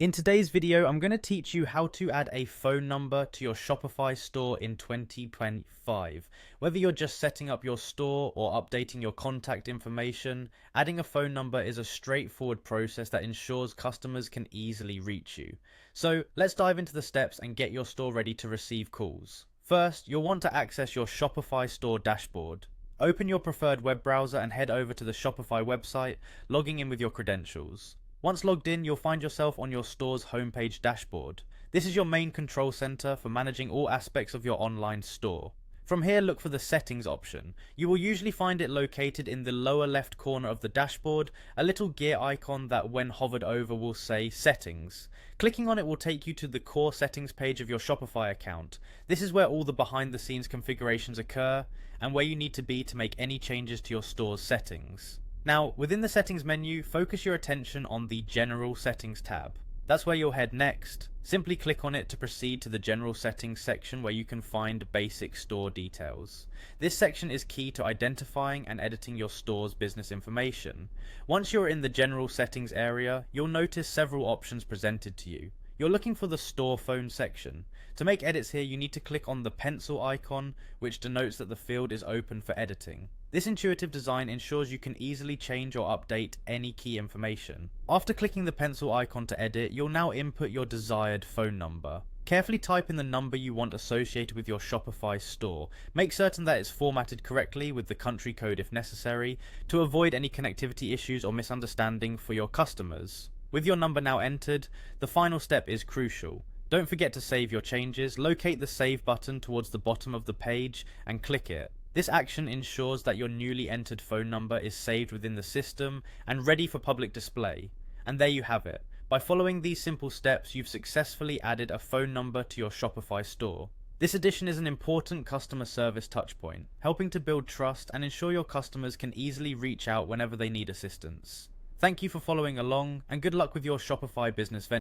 In today's video, I'm going to teach you how to add a phone number to your Shopify store in 2025. Whether you're just setting up your store or updating your contact information, adding a phone number is a straightforward process that ensures customers can easily reach you. So let's dive into the steps and get your store ready to receive calls. First, you'll want to access your Shopify store dashboard. Open your preferred web browser and head over to the Shopify website, logging in with your credentials. Once logged in, you'll find yourself on your store's homepage dashboard. This is your main control center for managing all aspects of your online store. From here, look for the settings option. You will usually find it located in the lower left corner of the dashboard, a little gear icon that when hovered over will say settings. Clicking on it will take you to the core settings page of your Shopify account. This is where all the behind the scenes configurations occur and where you need to be to make any changes to your store's settings. Now, within the settings menu, focus your attention on the General Settings tab. That's where you'll head next. Simply click on it to proceed to the General Settings section where you can find basic store details. This section is key to identifying and editing your store's business information. Once you're in the General Settings area, you'll notice several options presented to you. You're looking for the Store Phone section. To make edits here, you need to click on the pencil icon, which denotes that the field is open for editing. This intuitive design ensures you can easily change or update any key information. After clicking the pencil icon to edit, you'll now input your desired phone number. Carefully type in the number you want associated with your Shopify store. Make certain that it's formatted correctly with the country code if necessary, to avoid any connectivity issues or misunderstanding for your customers. With your number now entered, the final step is crucial. Don't forget to save your changes. Locate the save button towards the bottom of the page and click it. This action ensures that your newly entered phone number is saved within the system and ready for public display. And there you have it. By following these simple steps, you've successfully added a phone number to your Shopify store. This addition is an important customer service touchpoint, helping to build trust and ensure your customers can easily reach out whenever they need assistance. Thank you for following along, and good luck with your Shopify business venture.